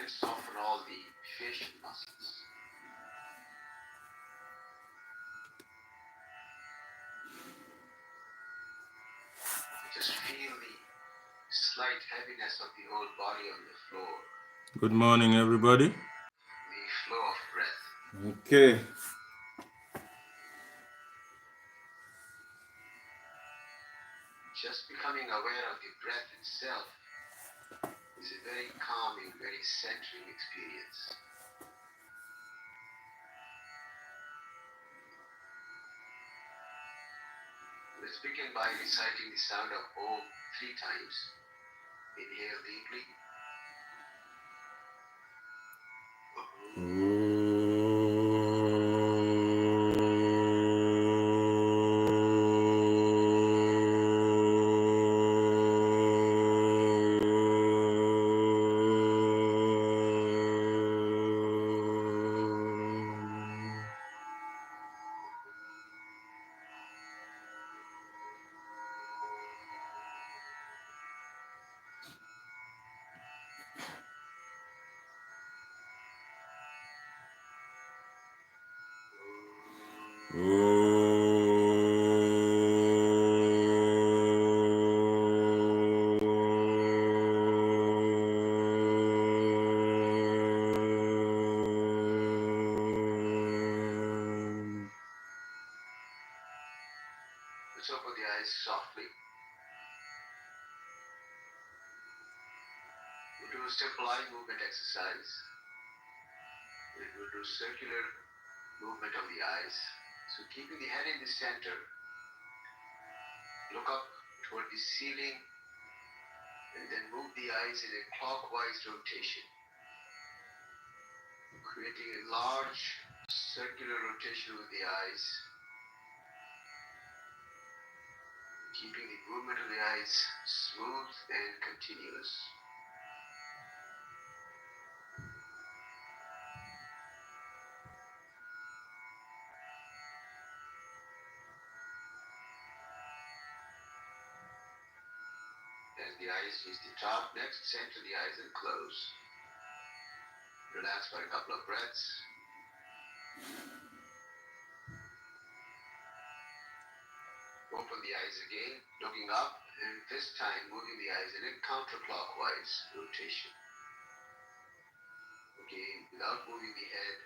and soften all the facial muscles. Just feel the slight heaviness of the whole body on the floor. Good morning, everybody. The flow of breath. Okay. Just becoming aware of the breath itself is a very calming, very centering experience. Let's begin by reciting the sound of Om 3 times. Inhale deeply. Let's open the eyes softly. We'll do a simple eye movement exercise. We'll do circular movement of the eyes. So keeping the head in the center, look up toward the ceiling and then move the eyes in a clockwise rotation, creating a large circular rotation with the eyes, keeping the movement of the eyes smooth and continuous. As the eyes reach the top, next center the eyes and close. Relax for a couple of breaths. Open the eyes again, looking up, and this time moving the eyes in a counterclockwise rotation. Again, without moving the head,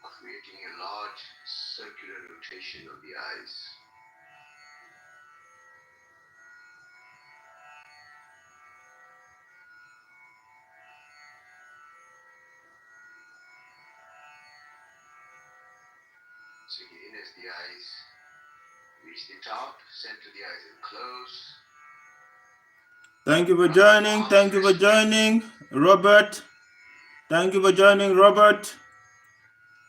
creating a large circular rotation of the eyes. So again, as the eyes reach the top, center the eyes and close. Thank you for joining. Thank you for joining, Robert. Thank you for joining, Robert.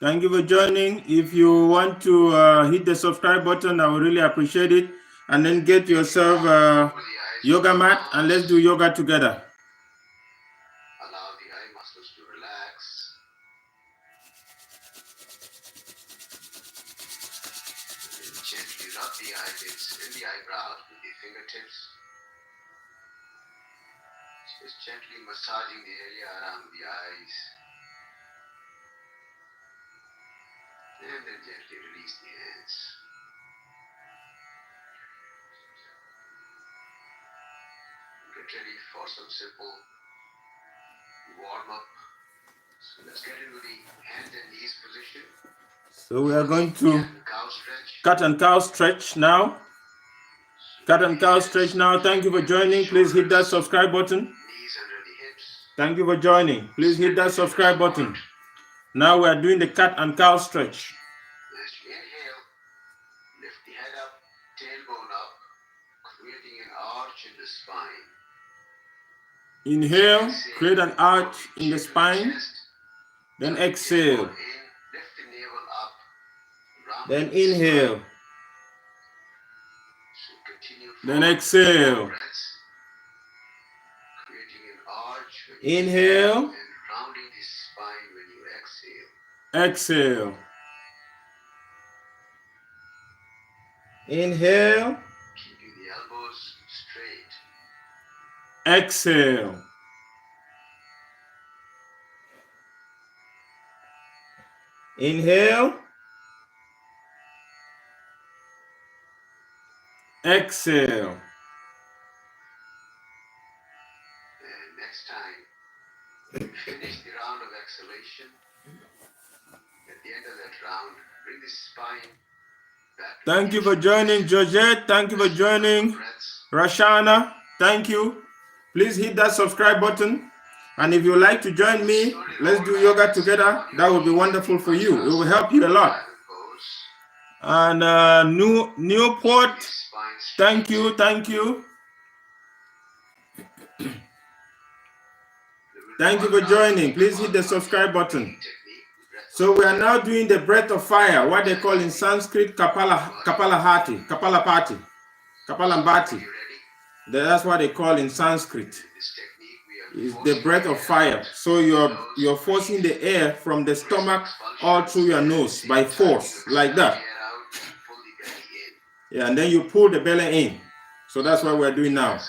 Thank you for joining. If you want to hit the subscribe button, I would really appreciate it. And then get yourself a yoga mat and let's do yoga together. Allow the eye muscles to relax. And gently rub the eyelids and the eyebrows with the fingertips. Just gently massaging the area around the eyes. And then gently release the hands. Get ready for some simple warm up. So let's get into the hands and knees position. So we are going to cat and cow stretch now. Cat and cow stretch now. Thank you for joining. Please hit that subscribe button. Knees under the hips. Thank you for joining. Please hit that subscribe button. Now we are doing the cat and cow stretch. As you inhale, lift the head up, tailbone up, creating an arch in the spine. Inhale, create an arch in the spine. Then exhale. Lift the navel up. Then inhale. Then exhale. Creating an arch when you Inhale. and rounding the spine when you exhale. Exhale. Inhale. Keeping the elbows straight. Exhale. Inhale. Exhale. And next time, finish the round of exhalation. At the end of that round, bring the spine back. Thank you for joining, Georgette. Thank you for joining, Rashana. Thank you. Please hit that subscribe button. And if you would like to join me, let's do yoga together. That would be wonderful for you. It will help you a lot. And Newport, thank you. Thank you for joining. Please hit the subscribe button. So we are now doing the breath of fire, what they call in Sanskrit Kapalabhati. That's what they call in Sanskrit. Is the breath of fire. So you're forcing the air from the stomach all through your nose by force, like that. Yeah, and then you pull the belly in. So that's what we're doing now.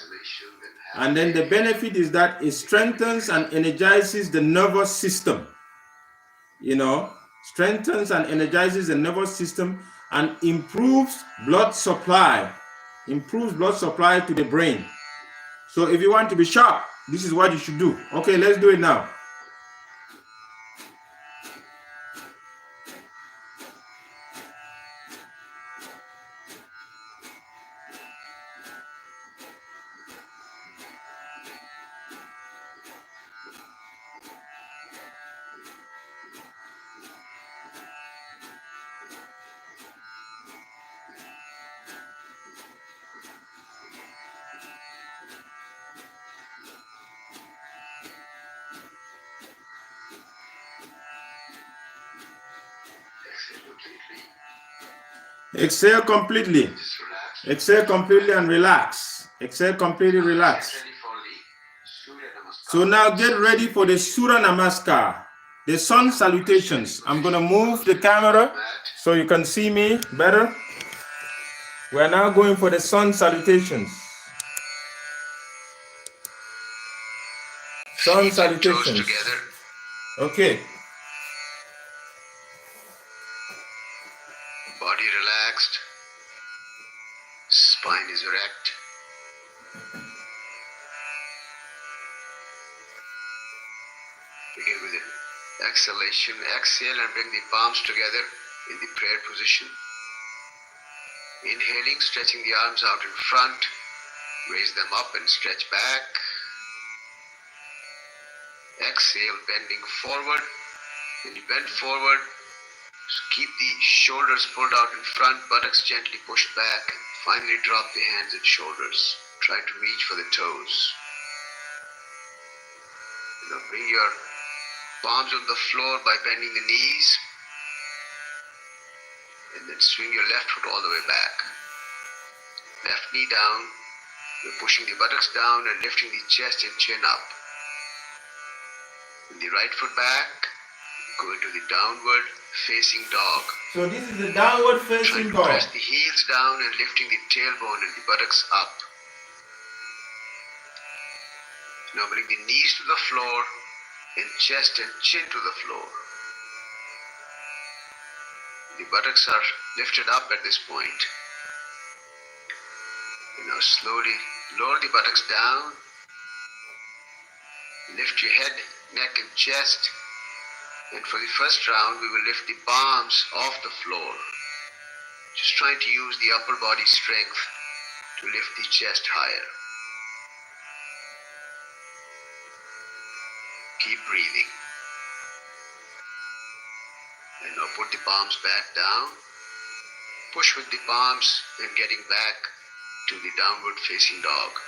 And then the benefit is that it strengthens and energizes the nervous system. Strengthens and energizes the nervous system and improves blood supply to the brain. So if you want to be sharp, this is what you should do. Okay, let's do it now. Exhale completely. Exhale completely and relax. Exhale completely, relax. So now get ready for the Surya Namaskar, the sun salutations. I'm going to move the camera so you can see me better. We are now going for the sun salutations. Sun salutations. Okay. Body relaxed. Spine is erect. Begin with an exhalation. Exhale and bring the palms together in the prayer position. Inhaling, stretching the arms out in front. Raise them up and stretch back. Exhale, bending forward. When you bend forward, keep the shoulders pulled out in front, buttocks gently pushed back. Finally drop the hands and shoulders. Try to reach for the toes. Bring your palms on the floor by bending the knees. And then swing your left foot all the way back. Left knee down. You're pushing the buttocks down and lifting the chest and chin up. And the right foot back. Go into the downward facing dog. So this is the downward facing dog. Press the heels down and lifting the tailbone and the buttocks up. Now bring the knees to the floor and chest and chin to the floor. The buttocks are lifted up at this point. Now slowly lower the buttocks down. Lift your head, neck and chest. And for the first round, we will lift the palms off the floor. Just trying to use the upper body strength to lift the chest higher. Keep breathing. And now put the palms back down. Push with the palms and getting back to the downward facing dog.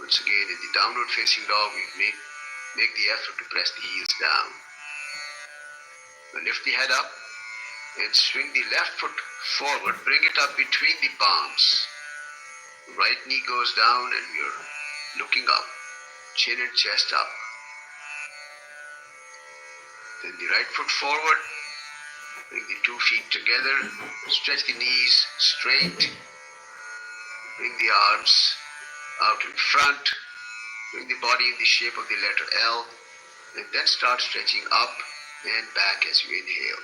Once again, in the downward facing dog, we make the effort to press the heels down. Now lift the head up and swing the left foot forward. Bring it up between the palms. Right knee goes down and you're looking up. Chin and chest up. Then the right foot forward. Bring the 2 feet together. Stretch the knees straight. Bring the arms out in front. Bring the body in the shape of the letter L. And then start stretching up and back as you inhale.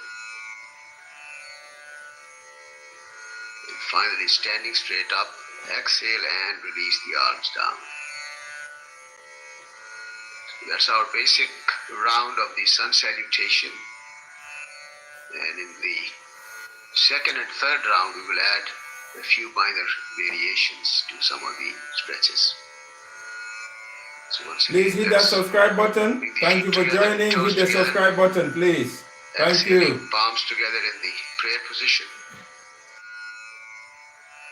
And finally, standing straight up, exhale and release the arms down. So that's our basic round of the sun salutation. And in the second and third round, we will add a few minor variations to some of the stretches. So once again, Please hit that subscribe button. Thank you for joining. Hit the subscribe button, please. Thank you. Palms together in the prayer position.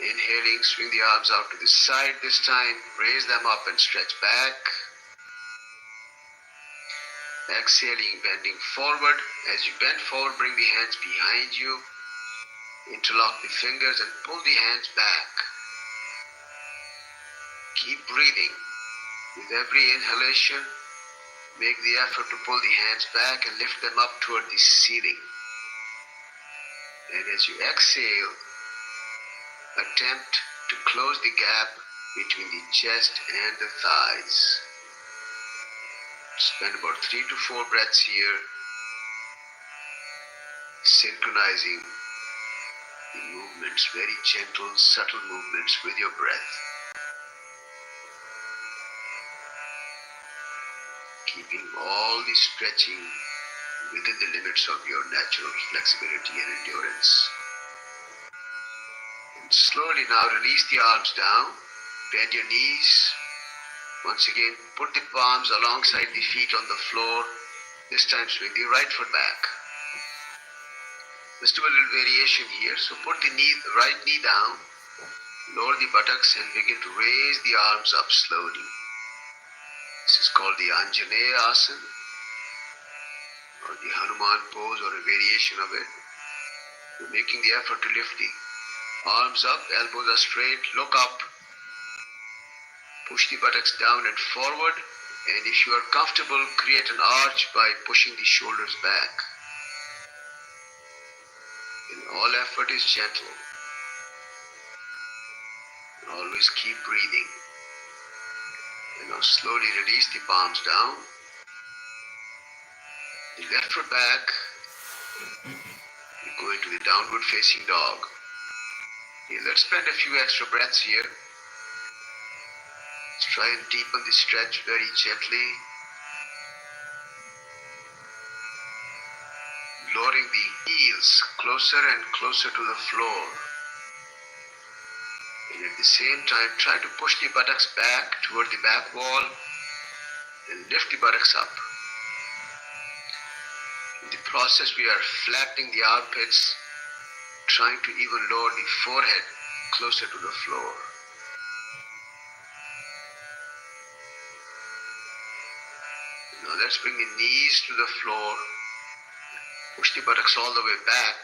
Inhaling, swing the arms out to the side this time. Raise them up and stretch back. Exhaling, bending forward. As you bend forward, bring the hands behind you. Interlock the fingers and pull the hands back. Keep breathing. With every inhalation, make the effort to pull the hands back and lift them up toward the ceiling. And as you exhale, attempt to close the gap between the chest and the thighs. Spend about 3 to 4 breaths here, synchronizing the movements, very gentle, subtle movements with your breath. Keeping all the stretching within the limits of your natural flexibility and endurance. And slowly now release the arms down, bend your knees. Once again, put the palms alongside the feet on the floor. This time swing the right foot back. Let's do a little variation here. So put the right knee down, lower the buttocks and begin to raise the arms up slowly. This is called the Anjaneya Asana, or the Hanuman pose, or a variation of it. You're making the effort to lift the arms up, elbows are straight, look up. Push the buttocks down and forward, and if you are comfortable, create an arch by pushing the shoulders back. And all effort is gentle. Always keep breathing. And now slowly release the palms down. The left foot back. You go into the downward facing dog. Okay, let's spend a few extra breaths here. Let's try and deepen the stretch very gently. Lowering the heels closer and closer to the floor. And at the same time, try to push the buttocks back toward the back wall and lift the buttocks up. In the process, we are flattening the armpits, trying to even lower the forehead closer to the floor. Now let's bring the knees to the floor. Push the buttocks all the way back.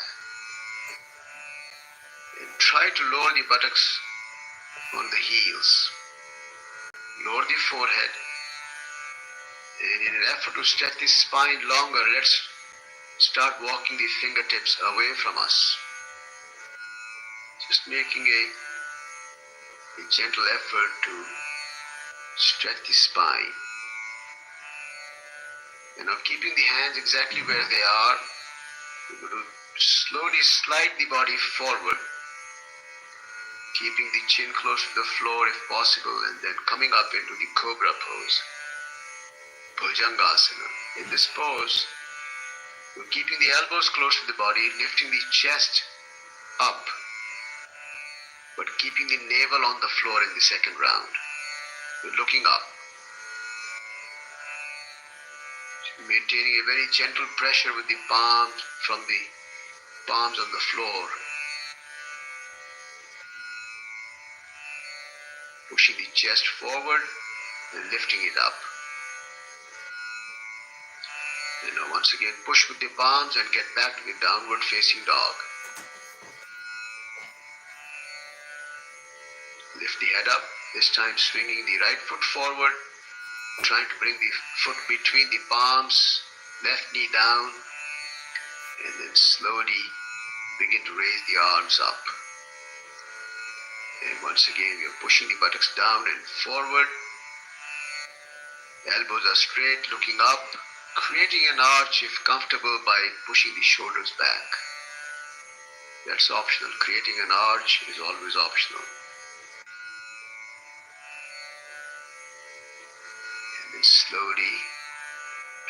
And try to lower the buttocks on the heels. Lower the forehead. And in an effort to stretch the spine longer, let's start walking the fingertips away from us. Just making a gentle effort to stretch the spine. And now keeping the hands exactly where they are, we're going to slowly slide the body forward, keeping the chin close to the floor if possible, and then coming up into the cobra pose, Bhujangasana. In this pose, we're keeping the elbows close to the body, lifting the chest up, but keeping the navel on the floor in the second round. We're looking up. Maintaining a very gentle pressure with the palms from the palms on the floor. Pushing the chest forward and lifting it up. And now once again push with the palms and get back to the downward facing dog. Lift the head up, this time swinging the right foot forward. Trying to bring the foot between the palms, left knee down, and then slowly begin to raise the arms up. And once again, we are pushing the buttocks down and forward. Elbows are straight, looking up, creating an arch if comfortable by pushing the shoulders back. That's optional. Creating an arch is always optional. And then slowly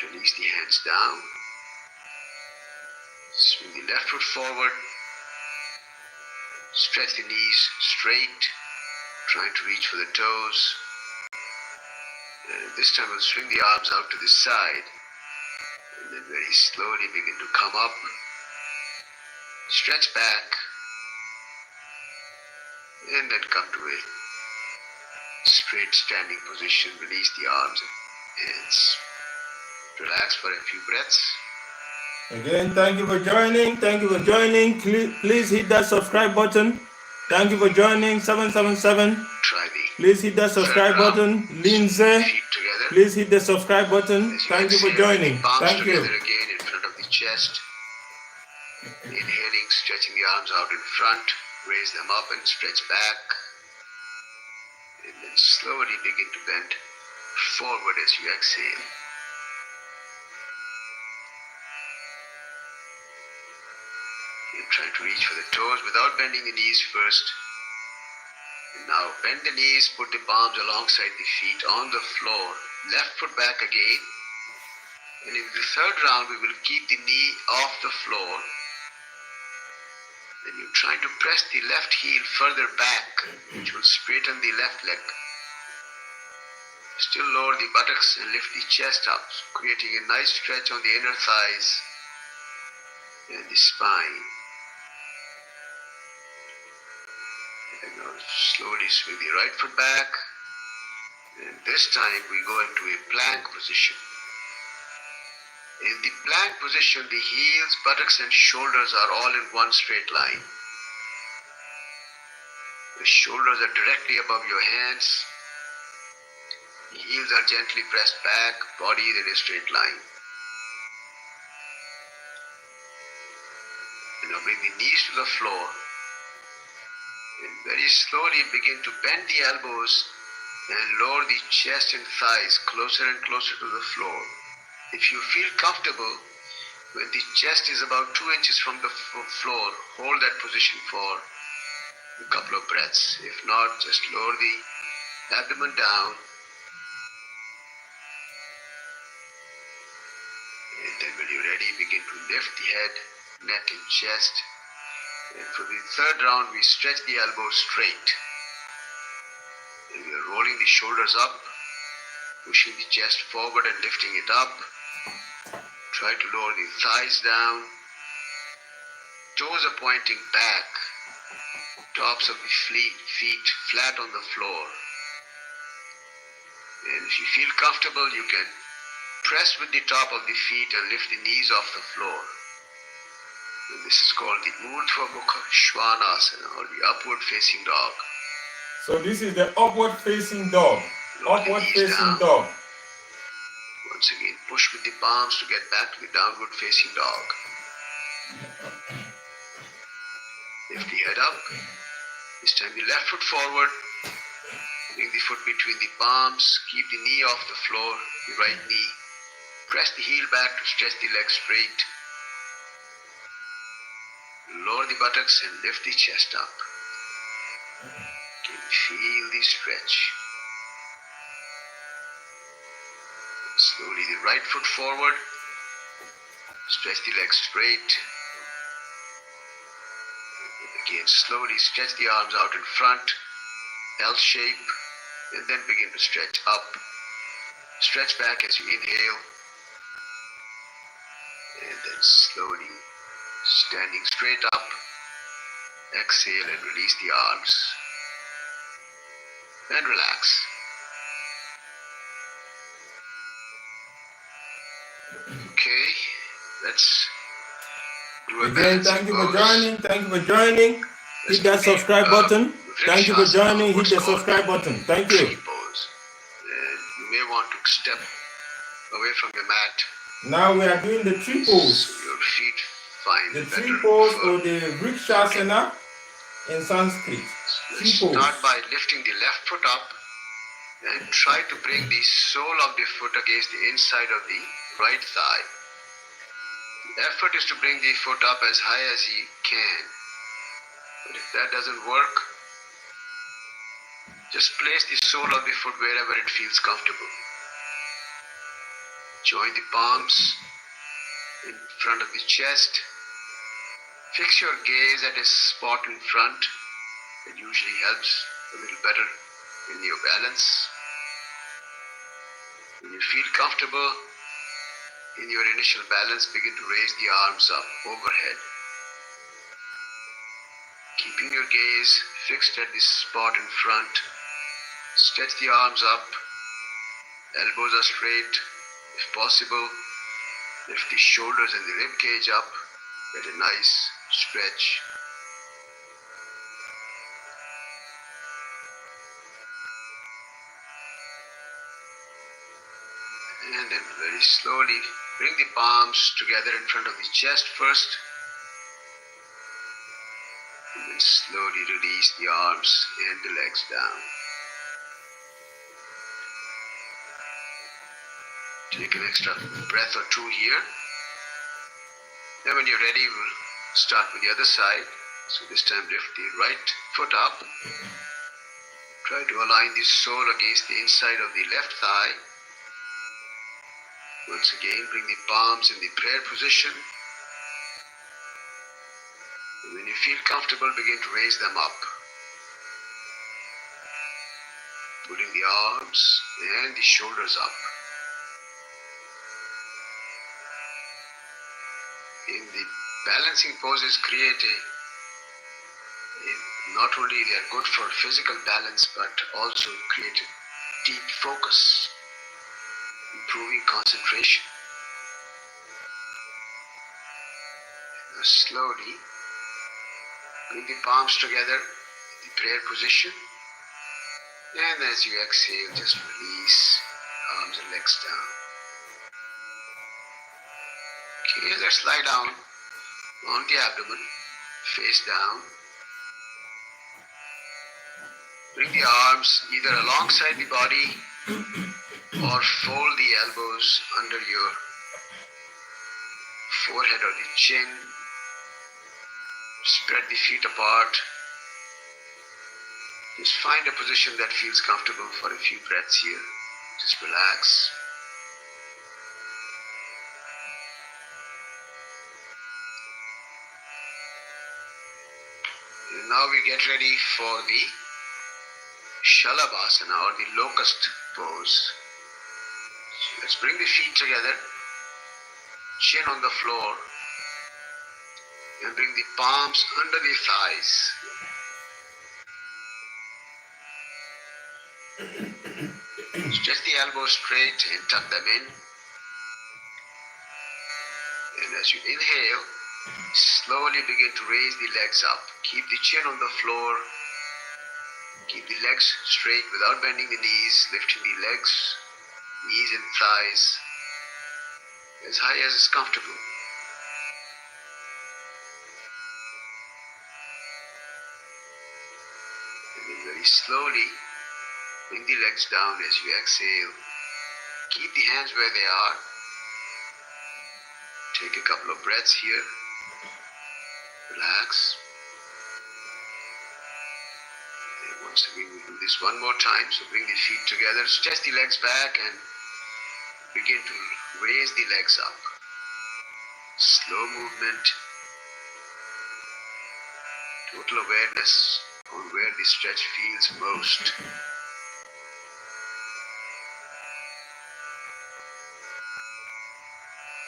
release the hands down. Swing the left foot forward. Stretch the knees straight, trying to reach for the toes. And this time we'll swing the arms out to the side. And then very slowly begin to come up. Stretch back. And then come to a straight standing position. Release the arms and hands. Relax for a few breaths. Again, thank you for joining. Thank you for joining. Please hit that subscribe button. Thank you for joining. 777. Try the Please hit that subscribe button. Lindsay, feet together. please hit the subscribe button. As Thank you for exhale, joining. palms Thank you. together again in front of the chest. Inhaling, stretching the arms out in front. Raise them up and stretch back. And then slowly begin to bend forward as you exhale. You're trying to reach for the toes without bending the knees first. And now bend the knees, put the palms alongside the feet on the floor. Left foot back again. And in the third round, we will keep the knee off the floor. Then you're trying to press the left heel further back, which will straighten the left leg. Still lower the buttocks and lift the chest up, creating a nice stretch on the inner thighs and the spine. And now slowly swing the right foot back. And this time we go into a plank position. In the plank position, the heels, buttocks, and shoulders are all in one straight line. The shoulders are directly above your hands. The heels are gently pressed back, body is in a straight line. And now bring the knees to the floor. And very slowly begin to bend the elbows and lower the chest and thighs closer and closer to the floor. If you feel comfortable, when the chest is about 2 inches from the floor, hold that position for a couple of breaths. If not, just lower the abdomen down. And then when you're ready, begin to lift the head, neck and chest. And for the third round, we stretch the elbows straight. And we are rolling the shoulders up, pushing the chest forward and lifting it up. Try to lower the thighs down. Toes are pointing back. Tops of the feet flat on the floor. And if you feel comfortable, you can press with the top of the feet and lift the knees off the floor. And this is called the Urdhva Mukha Svanasana, or the upward facing dog. So this is the upward facing dog. Upward facing dog. Once again, push with the palms to get back to the downward facing dog. Lift the head up. This time the left foot forward. Bring the foot between the palms. Keep the knee off the floor, the right knee. Press the heel back to stretch the leg straight. Lower the buttocks and lift the chest up. Can you feel the stretch? Slowly the right foot forward. Stretch the leg straight. Again, slowly stretch the arms out in front, L shape, and then begin to stretch up. Stretch back as you inhale. And then slowly standing straight up, exhale and release the arms. And relax. Okay, let's do a Again, balancing thank you for pose. joining. Thank you for joining. Hit that subscribe button. Thank you for joining. Hit the subscribe button. Thank you. Tree pose. And you may want to step away from the mat. Now we are doing the tree So pose. your feet find The better tree pose for- or the Vrikshasana in Sanskrit. Tree Let's pose. start by lifting the left foot up and try to bring the sole of the foot against the inside of the right thigh. The effort is to bring the foot up as high as you can. But if that doesn't work, just place the sole of the foot wherever it feels comfortable. Join the palms in front of the chest. Fix your gaze at a spot in front. It usually helps a little better in your balance. When you feel comfortable in your initial balance, begin to raise the arms up overhead. Keeping your gaze fixed at this spot in front, stretch the arms up, elbows are straight. If possible, lift the shoulders and the rib cage up, get a nice stretch. And then very slowly bring the palms together in front of the chest first. And then slowly release the arms and the legs down. Take an extra breath or two here. Then when you're ready, we'll start with the other side. So this time lift the right foot up. Try to align the sole against the inside of the left thigh. Once again, bring the palms in the prayer position. And when you feel comfortable, begin to raise them up. Pulling the arms and the shoulders up. In the balancing poses create not only they are good for physical balance, but also create a deep focus, improving concentration. Now slowly bring the palms together in the prayer position, and as you exhale, just release arms and legs down. Okay, let's lie down on the abdomen, face down. Bring the arms either alongside the body or fold the elbows under your forehead or the chin. Spread the feet apart. Just find a position that feels comfortable for a few breaths here. Just relax. And now we get ready for the Shalabhasana or the locust pose. So let's bring the feet together, chin on the floor, and bring the palms under the thighs. Stretch the elbows straight and tuck them in. And as you inhale, slowly begin to raise the legs up. Keep the chin on the floor. Keep the legs straight without bending the knees, lifting the legs, knees and thighs as high as is comfortable. And then very slowly bring the legs down as you exhale. Keep the hands where they are. Take a couple of breaths here. Relax. Once again, we'll do this one more time. So bring the feet together, stretch the legs back and begin to raise the legs up. Slow movement. Total awareness on where the stretch feels most.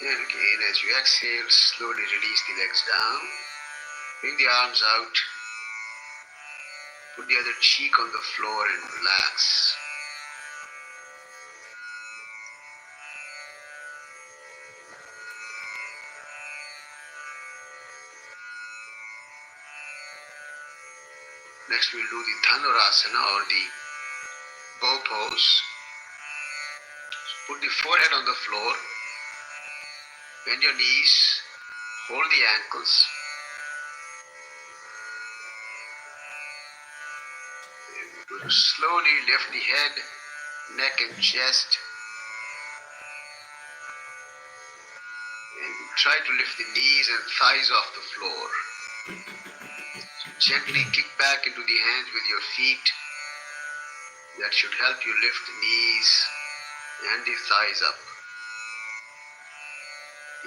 And again, as you exhale, slowly release the legs down. Bring the arms out. Put the other cheek on the floor and relax. Next we'll do the Dhanurasana or the bow pose. Put the forehead on the floor. Bend your knees. Hold the ankles. Slowly lift the head, neck and chest. try to lift the knees and thighs off the floor. Gently kick back into the hands with your feet. That should help you lift the knees and the thighs up.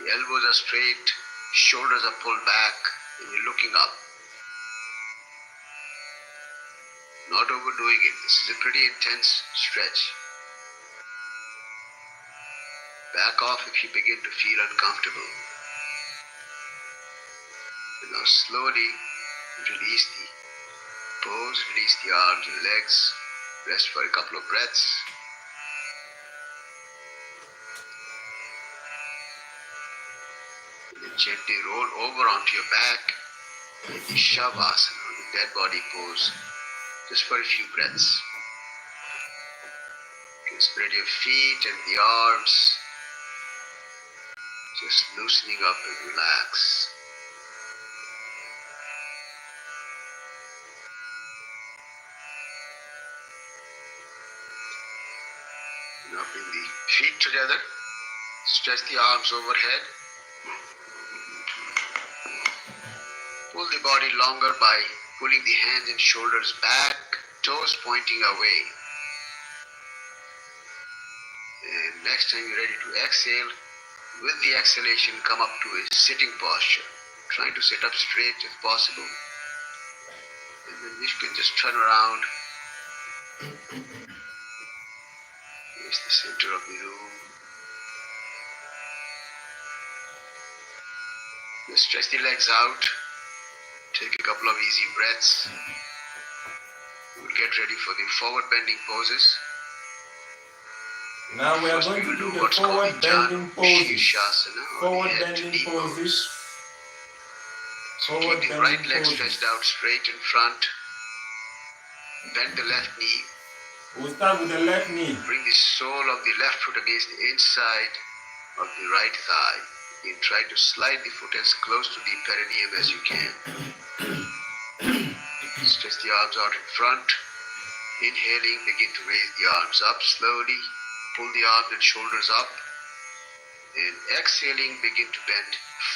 The elbows are straight, shoulders are pulled back, and you're looking up. Not overdoing it. This is a pretty intense stretch. Back off if you begin to feel uncomfortable. And now slowly release the pose, release the arms and legs. Rest for a couple of breaths. And then gently roll over onto your back in the Shavasana, or the dead body pose, just for a few breaths. You can spread your feet and the arms, just loosening up and relax. Now bring the feet together, stretch the arms overhead. Pull the body longer by pulling the hands and shoulders back, toes pointing away. And next time you're ready to exhale, with the exhalation come up to a sitting posture, trying to sit up straight if possible. And then you can just turn around. Face the center of the room. Just stretch the legs out. Take a couple of easy breaths. We'll get ready for the forward bending poses. Now we are First, going we to will do the what's called forward bending poses. Shirshasana, or Forward the head to bending knee pose. poses. So Forward keep the bending right leg poses. stretched out straight in front. Bend the left knee. We'll start with the left knee. Bring the sole of the left foot against the inside of the right thigh. You try to slide the foot as close to the perineum as you can. Stretch the arms out in front. Inhaling, begin to raise the arms up slowly. Pull the arms and shoulders up. And exhaling, begin to bend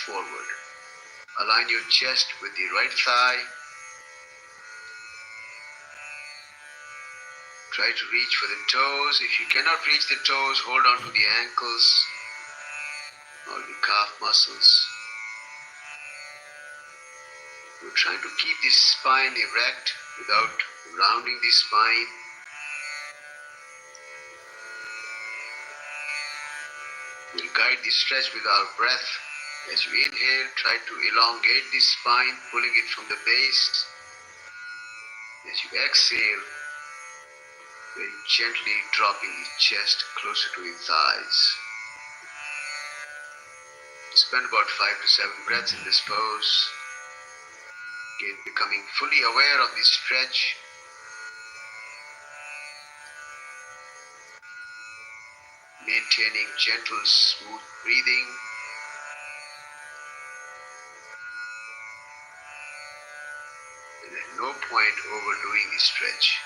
forward. Align your chest with the right thigh. Try to reach for the toes. If you cannot reach the toes, hold on to the ankles or the calf muscles. We're trying to keep the spine erect without rounding the spine. We'll guide the stretch with our breath. As you inhale, try to elongate the spine, pulling it from the base. As you exhale, very gently dropping the chest closer to the thighs. Spend about 5 to 7 breaths in this pose. Again, becoming fully aware of the stretch. Maintaining gentle, smooth breathing. And at no point overdoing the stretch.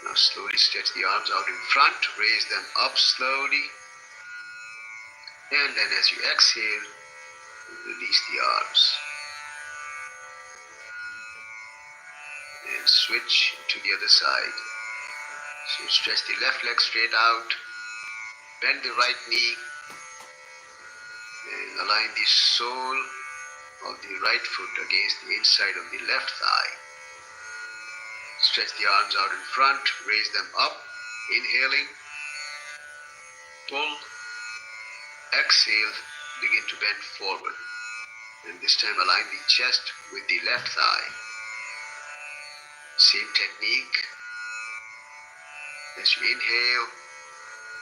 Now slowly stretch the arms out in front, raise them up slowly. And then as you exhale, release the arms. And switch to the other side. So stretch the left leg straight out, bend the right knee, and align the sole of the right foot against the inside of the left thigh. Stretch the arms out in front, raise them up, inhaling, pull, exhale, begin to bend forward. And this time align the chest with the left thigh. Same technique. As you inhale,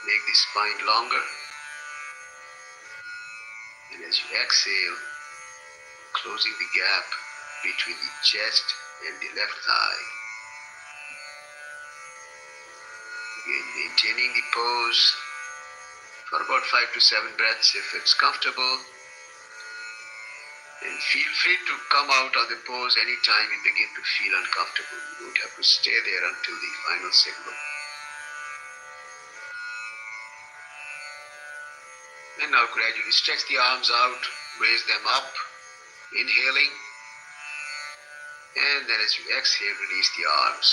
make the spine longer. And as you exhale, closing the gap between the chest and the left thigh. Again, maintaining the pose for about 5 to 7 breaths if it's comfortable. And feel free to come out of the pose anytime you begin to feel uncomfortable. You don't have to stay there until the final signal. And now gradually stretch the arms out, raise them up, inhaling. And then as you exhale, release the arms.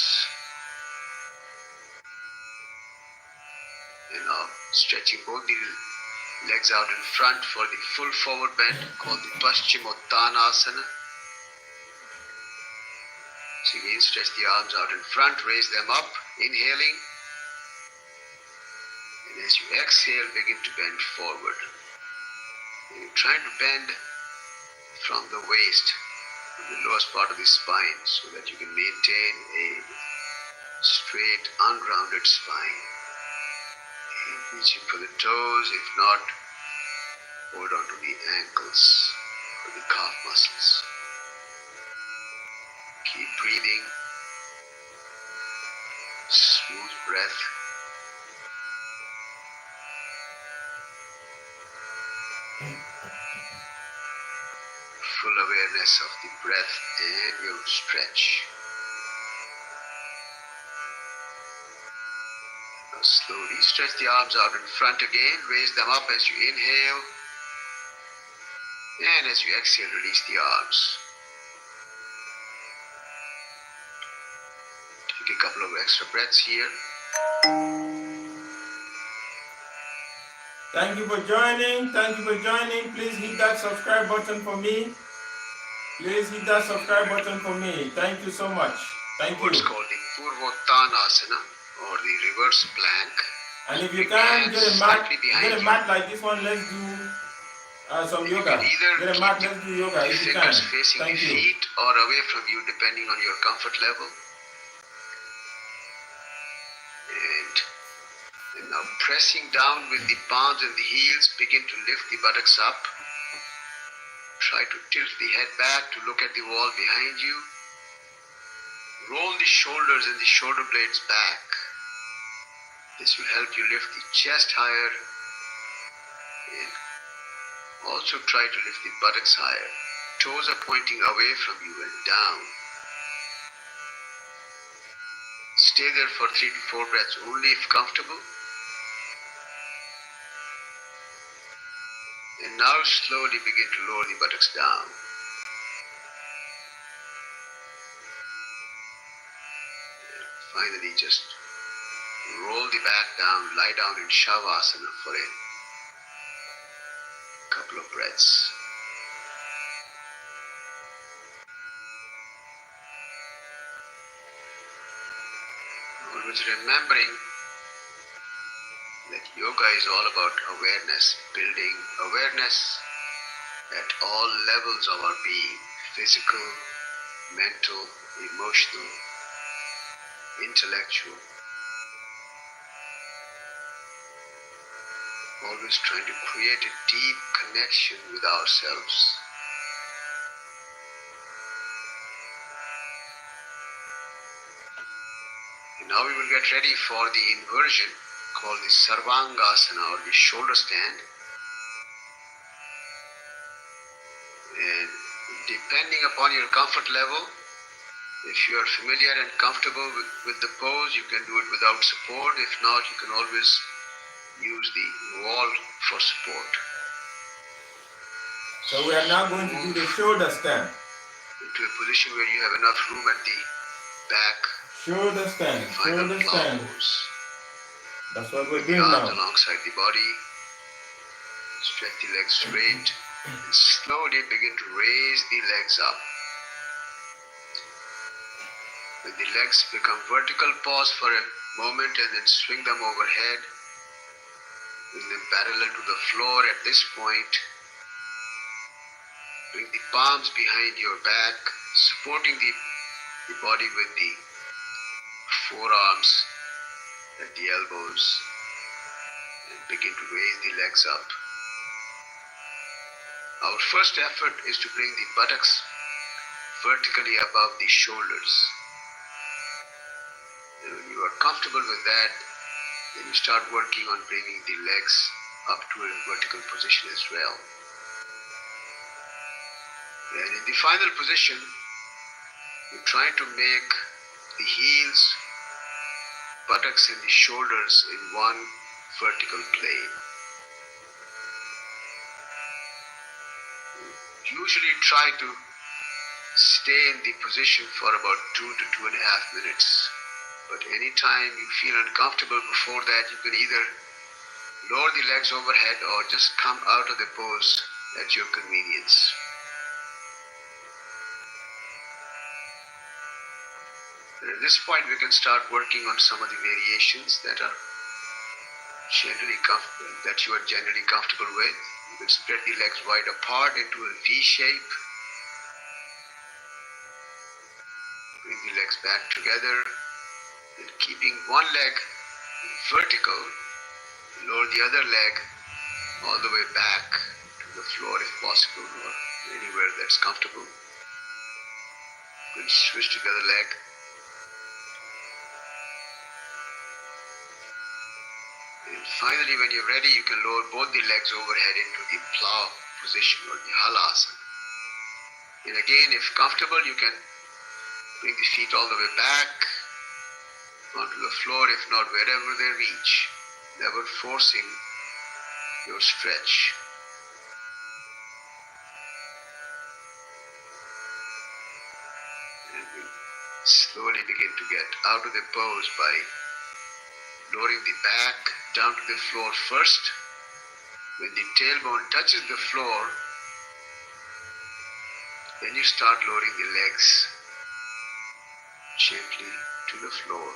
And now stretching both the legs out in front for the full forward bend called the Paschimottanasana. So again, stretch the arms out in front, raise them up, inhaling. And as you exhale, begin to bend forward. And you're trying to bend from the waist, from the lowest part of the spine, so that you can maintain a straight, unrounded spine. And reaching for the toes, if not, hold on to the ankles or the calf muscles. Keep breathing. Smooth breath. Full awareness of the breath and your stretch. Now slowly stretch the arms out in front again. Raise them up as you inhale. And as you exhale, release the arms. Take a couple of extra breaths here. Thank you for joining. Thank you for joining. Please hit that subscribe button for me. Please hit that subscribe button for me. Thank you so much. Thank you. What's called the Purvottanasana or the reverse plank. And if you can get a mat like this one, let's do some yoga. Get a mat, let's do yoga if you can. Fingers facing the feet or away from you depending on your comfort level. And now pressing down with the palms and the heels, begin to lift the buttocks up. Try to tilt the head back to look at the wall behind you. Roll the shoulders and the shoulder blades back. This will help you lift the chest higher. And also try to lift the buttocks higher. Toes are pointing away from you and down. Stay there for 3 to 4 breaths only if comfortable. And now slowly begin to lower the buttocks down. And finally just roll the back down, lie down in Shavasana for a couple of breaths. Always remembering that yoga is all about awareness, building awareness at all levels of our being, physical, mental, emotional, intellectual. Always trying to create a deep connection with ourselves. And now we will get ready for the inversion called the Sarvangasana or the shoulder stand. And depending upon your comfort level, if you are familiar and comfortable with the pose, you can do it without support. If not, you can always use the wall for support. So we are now going to do the shoulder stand. Into a position where you have enough room at the back. Shoulder stand, shoulder stand. That's what we're doing now. Alongside the body. Stretch the legs straight and slowly begin to raise the legs up. When the legs become vertical, pause for a moment and then swing them overhead. Bring them parallel to the floor at this point. Bring the palms behind your back, supporting the body with the forearms at the elbows. And begin to raise the legs up. Our first effort is to bring the buttocks vertically above the shoulders. And when you are comfortable with that, then you start working on bringing the legs up to a vertical position as well. And in the final position, you try to make the heels, buttocks and the shoulders in one vertical plane. Usually try to stay in the position for about 2 to 2.5 minutes. But anytime you feel uncomfortable before that, you can either lower the legs overhead or just come out of the pose at your convenience. And at this point, we can start working on some of the variations that are that you are generally comfortable with. You can spread the legs wide apart into a V shape. Bring the legs back together and keeping one leg vertical, lower the other leg all the way back to the floor if possible, or anywhere that's comfortable. Then switch to the other leg. And finally, when you're ready, you can lower both the legs overhead into the plow position or the halasana. And again, if comfortable, you can bring the feet all the way back onto the floor, if not wherever they reach, never forcing your stretch. And we slowly begin to get out of the pose by lowering the back down to the floor first. When the tailbone touches the floor, then you start lowering the legs gently to the floor.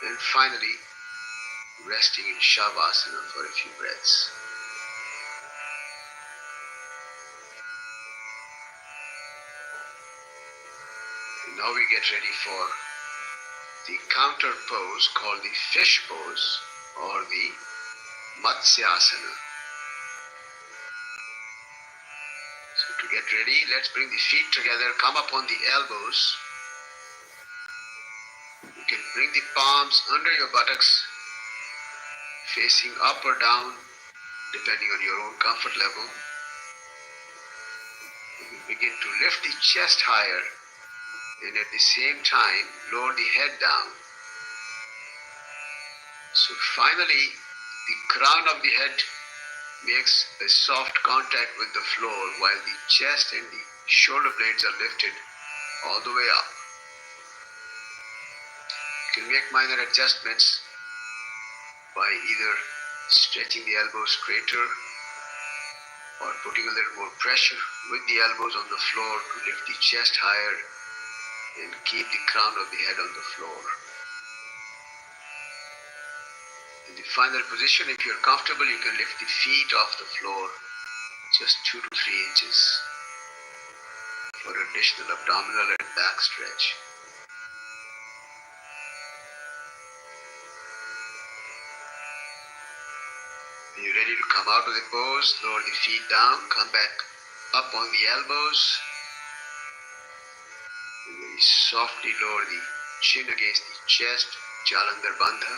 And finally, resting in Shavasana for a few breaths. And now we get ready for the counter pose called the fish pose or the Matsyasana. So to get ready, let's bring the feet together, come up on the elbows. You can bring the palms under your buttocks, facing up or down, depending on your own comfort level. You can begin to lift the chest higher and at the same time lower the head down. So finally, the crown of the head makes a soft contact with the floor while the chest and the shoulder blades are lifted all the way up. You can make minor adjustments by either stretching the elbows straighter or putting a little more pressure with the elbows on the floor to lift the chest higher and keep the crown of the head on the floor. In the final position, if you're comfortable, you can lift the feet off the floor just 2 to 3 inches for additional abdominal and back stretch. When you're ready to come out of the pose, lower the feet down, come back up on the elbows. And very softly lower the chin against the chest, Jalandhar Bandha.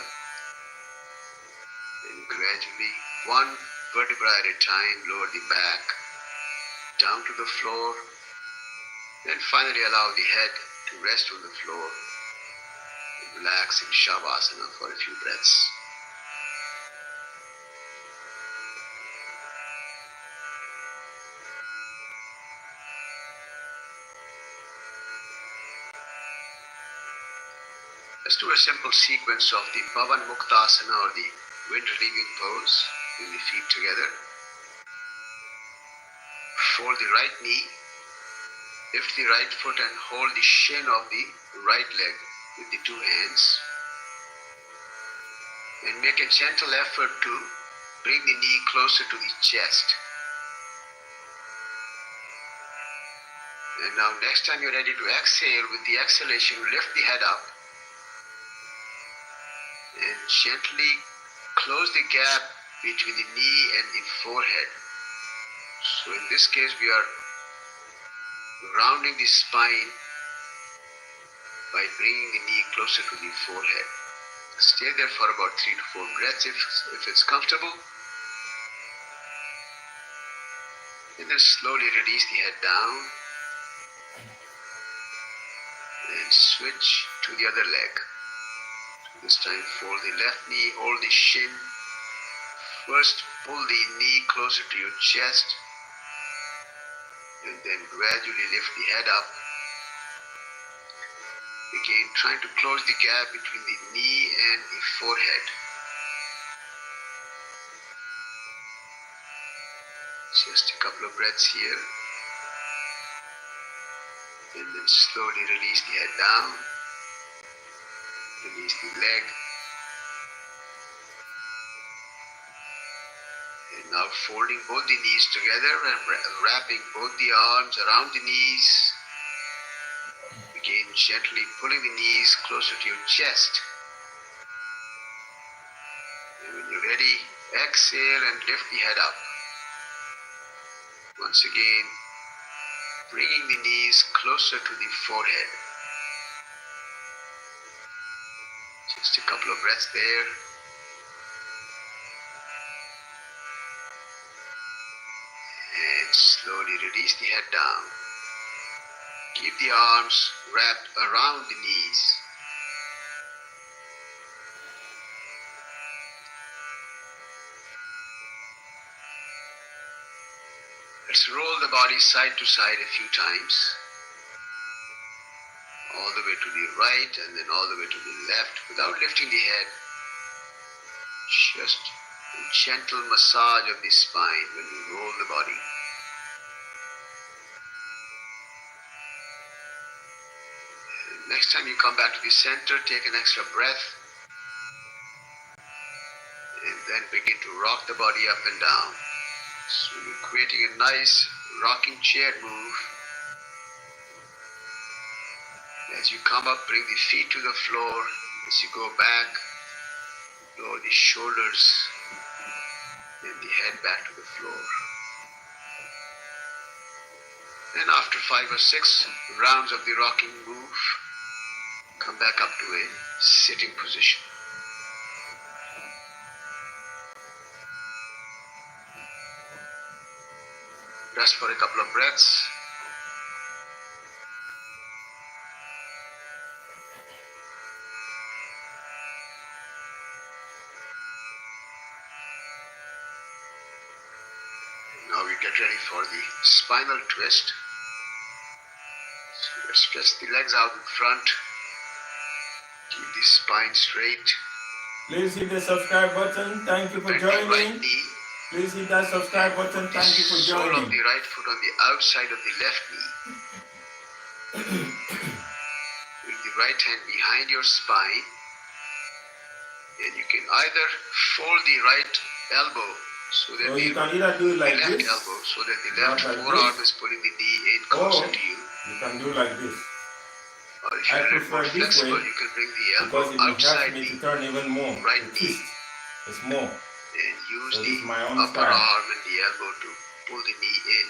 And gradually, one vertebra at a time, lower the back down to the floor. And finally allow the head to rest on the floor. And relax in Shavasana for a few breaths. Let's do a simple sequence of the Pavan Muktasana or the wind relieving pose with the feet together. Fold the right knee, lift the right foot and hold the shin of the right leg with the 2 hands. And make a gentle effort to bring the knee closer to the chest. And now next time you're ready to exhale, with the exhalation, lift the head up. And gently close the gap between the knee and the forehead. So in this case, we are rounding the spine by bringing the knee closer to the forehead. Stay there for about 3 to 4 breaths if it's comfortable. And then slowly release the head down. And switch to the other leg. This time fold the left knee, hold the shin, First, pull the knee closer to your chest and then gradually lift the head up. Again, trying to close the gap between the knee and the forehead. Just a couple of breaths here. And then slowly release the head down. Release the leg. And now folding both the knees together and wrapping both the arms around the knees. Again, gently pulling the knees closer to your chest. And when you're ready, exhale and lift the head up. Once again, bringing the knees closer to the forehead. Just a couple of breaths there. And slowly release the head down. Keep the arms wrapped around the knees. Let's roll the body side to side a few times. All the way to the right and then all the way to the left without lifting the head. Just a gentle massage of the spine when you roll the body. And next time you come back to the center, take an extra breath. And then begin to rock the body up and down. So you're creating a nice rocking chair move. As you come up, bring the feet to the floor. As you go back, lower the shoulders and the head back to the floor. And after 5 or 6 rounds of the rocking move, come back up to a sitting position. Rest for a couple of breaths. Now we get ready for the spinal twist. So let's stretch the legs out in front. Keep the spine straight. Please hit the subscribe button. Thank you for Bend the right joining. knee. Please hit that subscribe button. Thank you for Sole of joining. the right foot on the outside of the left knee. With the right hand behind your spine. And you can either fold the right elbow so that So the you can either do it like left this. elbow so that the left Not like forearm this. is pulling the knee in closer Or to you. you can do like this. Or if I you're a little more prefer this flexible, way you can bring the elbow because it will outside help me to the turn even more. right The knee. twist is more. And use So the this is my own upper style. arm and the elbow to pull the knee in.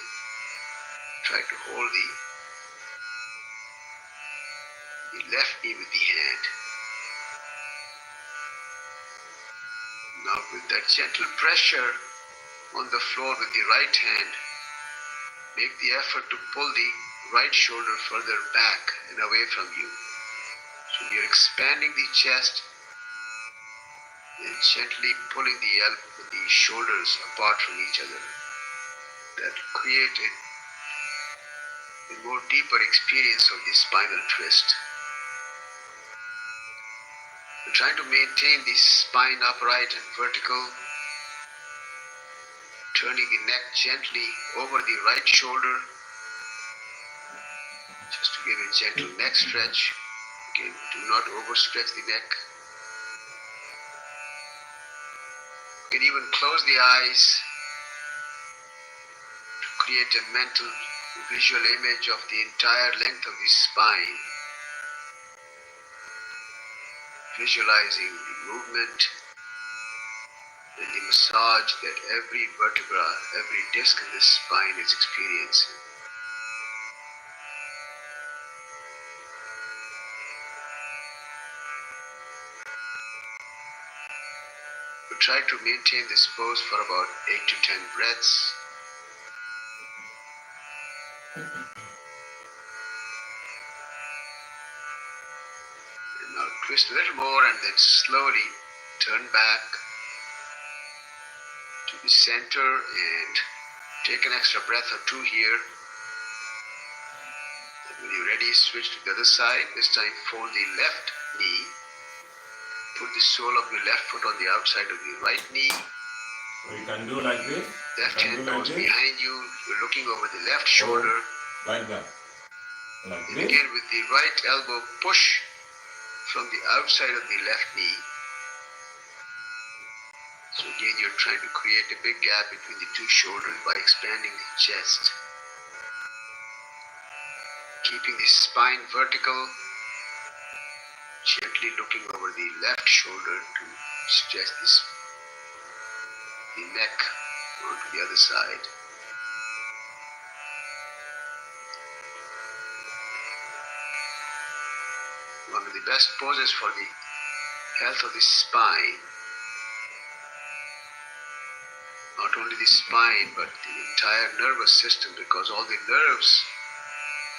Try to hold the left knee with the hand. Now with that gentle pressure on the floor with the right hand, make the effort to pull the right shoulder further back and away from you. So you're expanding the chest and gently pulling the shoulders apart from each other. That create a more deeper experience of the spinal twist. We're trying to maintain the spine upright and vertical, turning the neck gently over the right shoulder, just to give a gentle neck stretch. Again, do not overstretch the neck. You can even close the eyes to create a mental visual image of the entire length of the spine, visualizing the movement and the massage that every vertebra, every disc in the spine is experiencing. Try to maintain this pose for about 8 to 10 breaths. And now twist a little more and then slowly turn back. the center and take an extra breath or two here. And when you're ready, switch to the other side. This time fold the left knee. Put the sole of your left foot on the outside of the right knee. So you can do like this. Left hand goes behind you. You're looking over the left shoulder. Like that. Like And this. again with the right elbow, push from the outside of the left knee. So again, you're trying to create a big gap between the two shoulders by expanding the chest. Keeping the spine vertical, gently looking over the left shoulder to stretch the neck onto the other side. One of the best poses for the health of the spine. Not only the spine, but the entire nervous system, because all the nerves,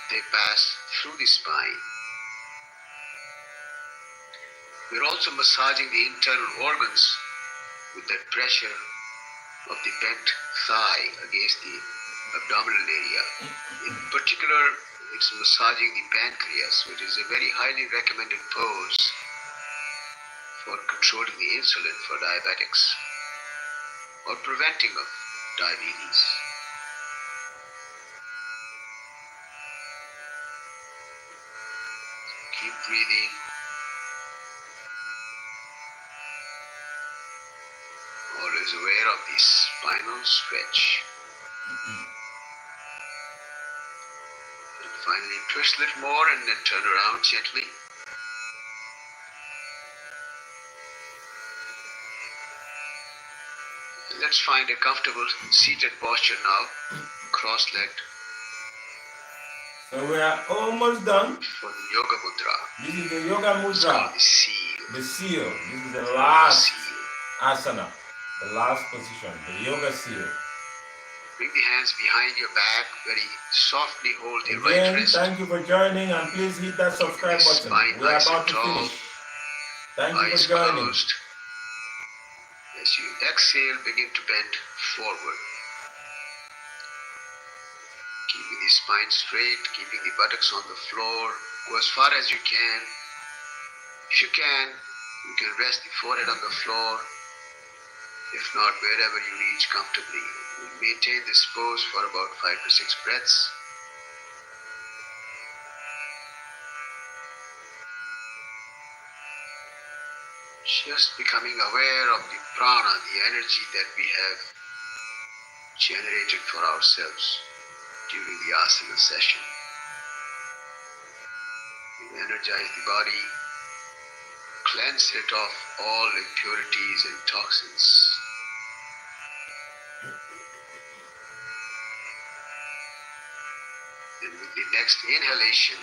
they pass through the spine. We're also massaging the internal organs with that pressure of the bent thigh against the abdominal area. In particular, it's massaging the pancreas, which is a very highly recommended pose for controlling the insulin for diabetics or preventing of diabetes. Keep breathing. Always aware of the spinal stretch. And finally, twist a little more and then turn around gently. Let's find a comfortable seated posture now, cross-legged. So we are almost done. For the yoga mudra. This is the yoga It's mudra. called the seal. The seal. This is the last Seal. asana. The last position. The yoga seal. Bring the hands behind your back, very softly hold the right Again, wrist. thank you for joining and please hit that subscribe button. Spine We are nice about and to tall. finish. Thank you Eyes for joining. closed. As you exhale, begin to bend forward. Keeping the spine straight, keeping the buttocks on the floor. Go as far as you can. If you can rest the forehead on the floor. If not, wherever you reach comfortably. Maintain this pose for about 5 to 6 breaths. Just becoming aware of the prana, the energy that we have generated for ourselves during the asana session. We energize the body, cleanse it of all impurities and toxins. And with the next inhalation,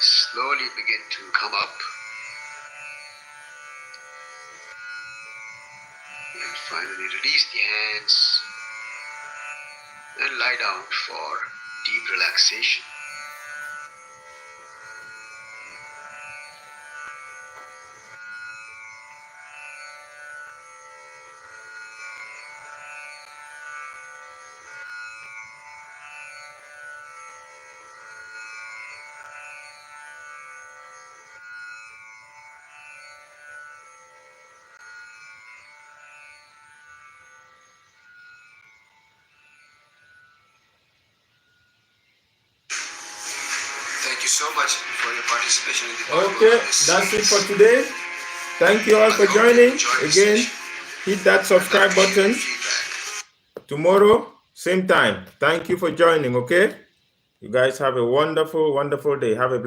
slowly begin to come up. And finally release the hands and lie down for deep relaxation. Thank you so much for your participation in the Bible Okay, Wellness that's it series. for today. Thank you all for joining. Again, hit that subscribe button. Feedback. Tomorrow, same time. Thank you for joining, okay? You guys have a wonderful, wonderful day. Have a